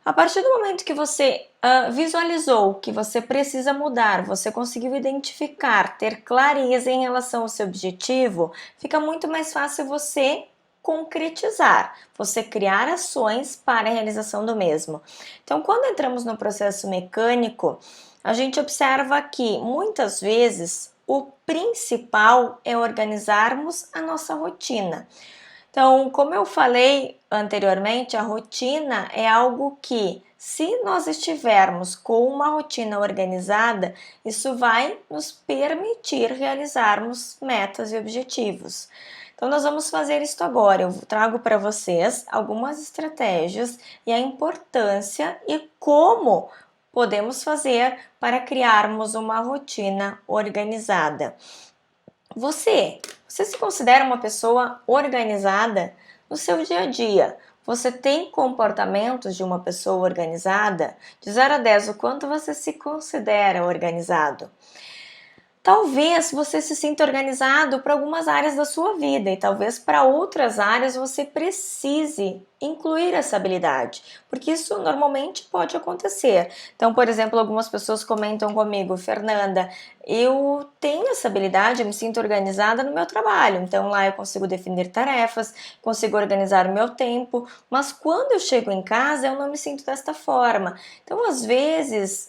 A partir do momento que você visualizou que você precisa mudar, você conseguiu identificar, ter clareza em relação ao seu objetivo, fica muito mais fácil você concretizar, você criar ações para a realização do mesmo. Então, quando entramos no processo mecânico, a gente observa que muitas vezes o principal é organizarmos a nossa rotina. Então, como eu falei anteriormente, a rotina é algo que, se nós estivermos com uma rotina organizada, isso vai nos permitir realizarmos metas e objetivos. Então, nós vamos fazer isso agora. Eu trago para vocês algumas estratégias e a importância e como podemos fazer para criarmos uma rotina organizada. Você se considera uma pessoa organizada no seu dia a dia? Você tem comportamentos de uma pessoa organizada? De 0 a 10, o quanto você se considera organizado? Talvez você se sinta organizado para algumas áreas da sua vida e talvez para outras áreas você precise incluir essa habilidade, porque isso normalmente pode acontecer. Então, por exemplo, algumas pessoas comentam comigo: Fernanda, eu tenho essa habilidade, eu me sinto organizada no meu trabalho, então lá eu consigo definir tarefas, consigo organizar o meu tempo, mas quando eu chego em casa eu não me sinto desta forma. Então, às vezes,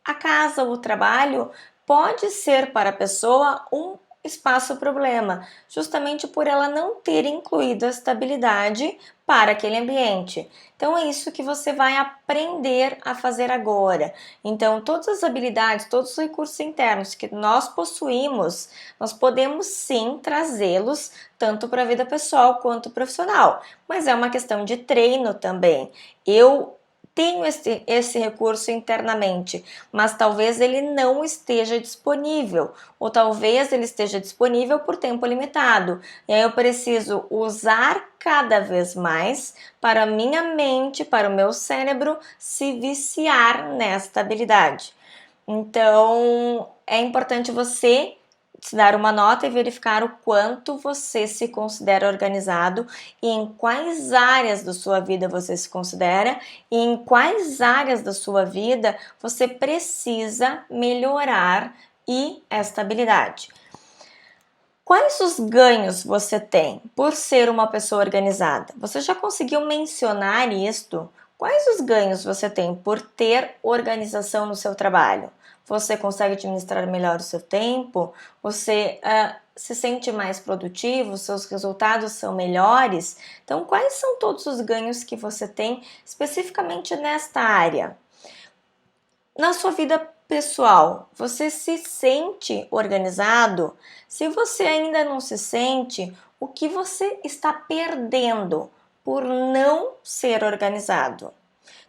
a casa, o trabalho pode ser para a pessoa um espaço problema, justamente por ela não ter incluído a estabilidade para aquele ambiente. Então é isso que você vai aprender a fazer agora. Então todas as habilidades, todos os recursos internos que nós possuímos, nós podemos sim trazê-los tanto para a vida pessoal quanto profissional, mas é uma questão de treino também. Eu tenho esse recurso internamente, mas talvez ele não esteja disponível, ou talvez ele esteja disponível por tempo limitado. E aí eu preciso usar cada vez mais para a minha mente, para o meu cérebro se viciar nesta habilidade. Então, é importante você se dar uma nota e verificar o quanto você se considera organizado e em quais áreas da sua vida você se considera e em quais áreas da sua vida você precisa melhorar esta habilidade. Quais os ganhos você tem por ser uma pessoa organizada? Você já conseguiu mencionar isto? Quais os ganhos você tem por ter organização no seu trabalho? Você consegue administrar melhor o seu tempo? Você se sente mais produtivo? Seus resultados são melhores? Então, quais são todos os ganhos que você tem especificamente nesta área? Na sua vida pessoal, você se sente organizado? Se você ainda não se sente, o que você está perdendo por não ser organizado?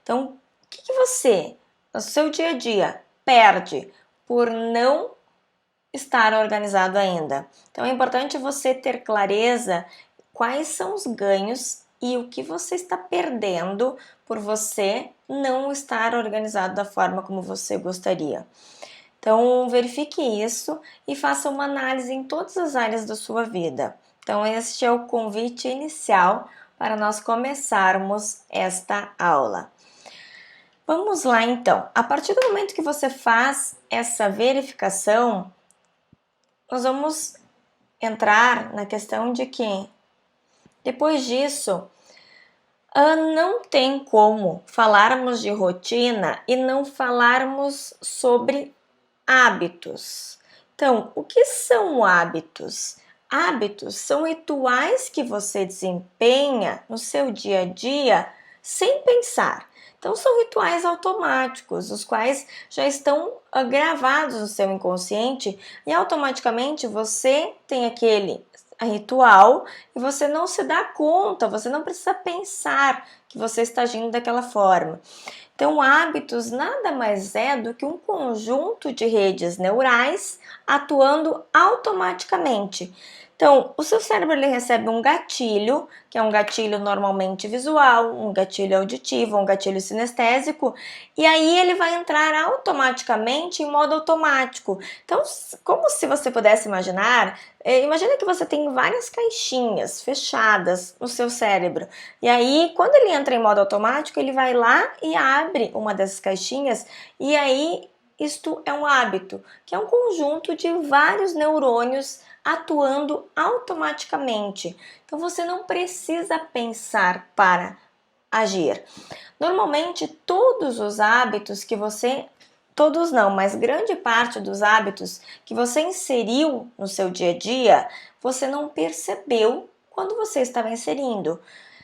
Então, o que você, no seu dia a dia, perde por não estar organizado ainda? Então, é importante você ter clareza quais são os ganhos e o que você está perdendo por você não estar organizado da forma como você gostaria. Então, verifique isso e faça uma análise em todas as áreas da sua vida. Então, este é o convite inicial para nós começarmos esta aula. Vamos lá, então. A partir do momento que você faz essa verificação, nós vamos entrar na questão de que, depois disso, não tem como falarmos de rotina e não falarmos sobre hábitos. Então, o que são hábitos? Hábitos são rituais que você desempenha no seu dia a dia sem pensar. Então, são rituais automáticos, os quais já estão gravados no seu inconsciente e automaticamente você tem aquele ritual e você não se dá conta, você não precisa pensar que você está agindo daquela forma. Então, hábitos nada mais é do que um conjunto de redes neurais atuando automaticamente, Então, o seu cérebro ele recebe um gatilho, que é um gatilho normalmente visual, um gatilho auditivo, um gatilho sinestésico, e aí ele vai entrar automaticamente em modo automático. Então, como se você pudesse imaginar, imagina que você tem várias caixinhas fechadas no seu cérebro. E aí, quando ele entra em modo automático, ele vai lá e abre uma dessas caixinhas, e aí isto é um hábito, que é um conjunto de vários neurônios atuando automaticamente. Então você não precisa pensar para agir. Normalmente todos os hábitos que você, todos não, mas grande parte dos hábitos que você inseriu no seu dia a dia, você não percebeu quando você estava inserindo.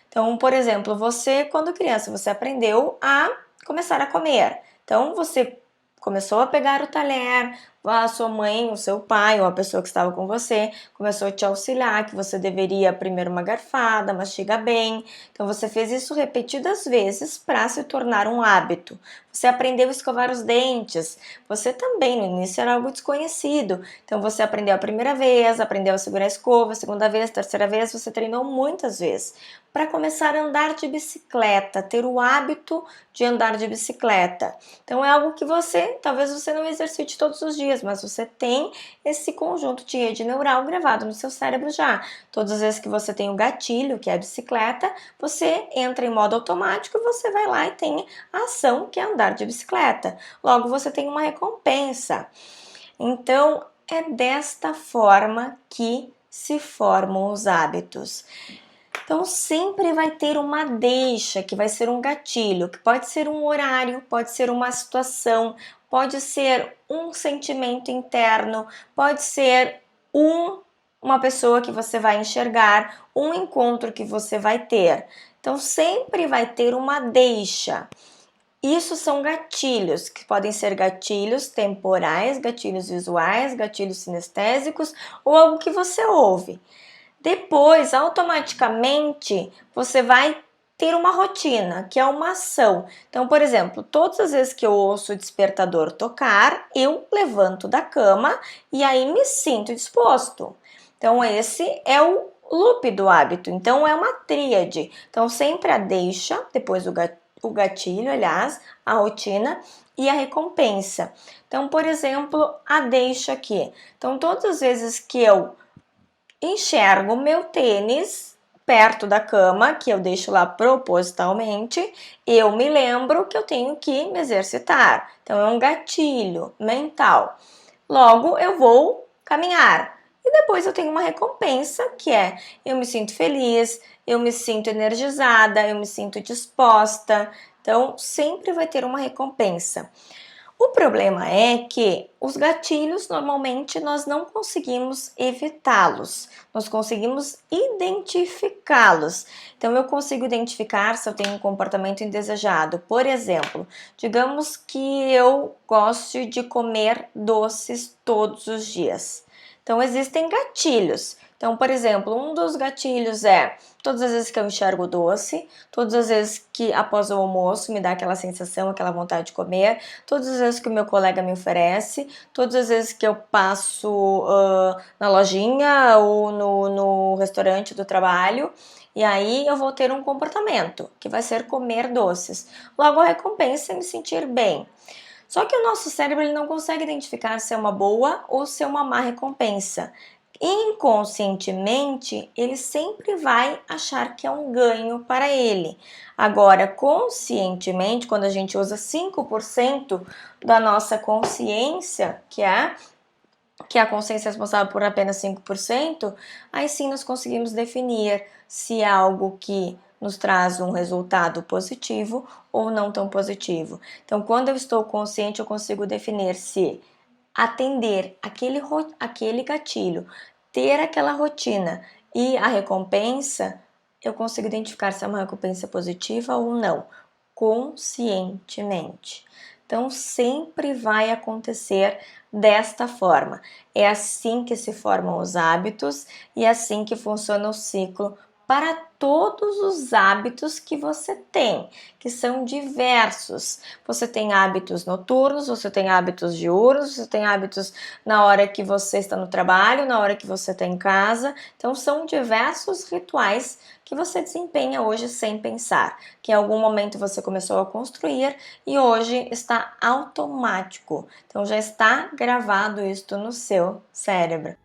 Então, por exemplo, você quando criança, você aprendeu a começar a comer. Então você começou a pegar o talher, a sua mãe, o seu pai ou a pessoa que estava com você começou a te auxiliar que você deveria primeiro uma garfada, mastiga bem. Então você fez isso repetidas vezes para se tornar um hábito. Você aprendeu a escovar os dentes. Você também no início era algo desconhecido. Então você aprendeu a primeira vez, aprendeu a segurar a escova, a segunda vez, a terceira vez, você treinou muitas vezes para começar a andar de bicicleta, ter o hábito de andar de bicicleta. Então é algo que talvez você não exercite todos os dias, mas você tem esse conjunto de rede neural gravado no seu cérebro já. Todas as vezes que você tem o gatilho, que é a bicicleta, você entra em modo automático e você vai lá e tem a ação, que é andar de bicicleta. Logo, você tem uma recompensa. Então, é desta forma que se formam os hábitos. Então, sempre vai ter uma deixa, que vai ser um gatilho, que pode ser um horário, pode ser uma situação, pode ser um sentimento interno, pode ser uma pessoa que você vai enxergar, um encontro que você vai ter. Então, sempre vai ter uma deixa. Isso são gatilhos, que podem ser gatilhos temporais, gatilhos visuais, gatilhos sinestésicos ou algo que você ouve. Depois, automaticamente, você vai ter uma rotina, que é uma ação. Então, por exemplo, todas as vezes que eu ouço o despertador tocar, eu levanto da cama e aí me sinto disposto. Então, esse é o loop do hábito. Então, é uma tríade. Então, sempre a deixa, depois o gatilho, aliás, a rotina e a recompensa. Então, por exemplo, a deixa aqui. Então, todas as vezes que eu enxergo meu tênis perto da cama, que eu deixo lá propositalmente, eu me lembro que eu tenho que me exercitar. Então é um gatilho mental. Logo eu vou caminhar. E depois eu tenho uma recompensa, que é eu me sinto feliz, eu me sinto energizada, eu me sinto disposta. Então sempre vai ter uma recompensa. O problema é que os gatilhos normalmente nós não conseguimos evitá-los, nós conseguimos identificá-los. Então eu consigo identificar se eu tenho um comportamento indesejado. Por exemplo, digamos que eu goste de comer doces todos os dias. Então existem gatilhos. Então, por exemplo, um dos gatilhos é todas as vezes que eu enxergo doce, todas as vezes que após o almoço me dá aquela sensação, aquela vontade de comer, todas as vezes que o meu colega me oferece, todas as vezes que eu passo na lojinha ou no restaurante do trabalho, e aí eu vou ter um comportamento, que vai ser comer doces. Logo, a recompensa é me sentir bem. Só que o nosso cérebro ele não consegue identificar se é uma boa ou se é uma má recompensa. Inconscientemente, ele sempre vai achar que é um ganho para ele. Agora, conscientemente, quando a gente usa 5% da nossa consciência, que é a consciência é responsável por apenas 5%, aí sim nós conseguimos definir se é algo que nos traz um resultado positivo ou não tão positivo. Então, quando eu estou consciente, eu consigo definir se atender aquele gatilho, ter aquela rotina e a recompensa, eu consigo identificar se é uma recompensa positiva ou não, conscientemente. Então, sempre vai acontecer desta forma. É assim que se formam os hábitos e é assim que funciona o ciclo para todos os hábitos que você tem, que são diversos. Você tem hábitos noturnos, você tem hábitos diurnos, você tem hábitos na hora que você está no trabalho, na hora que você está em casa. Então, são diversos rituais que você desempenha hoje sem pensar, que em algum momento você começou a construir e hoje está automático. Então, já está gravado isto no seu cérebro.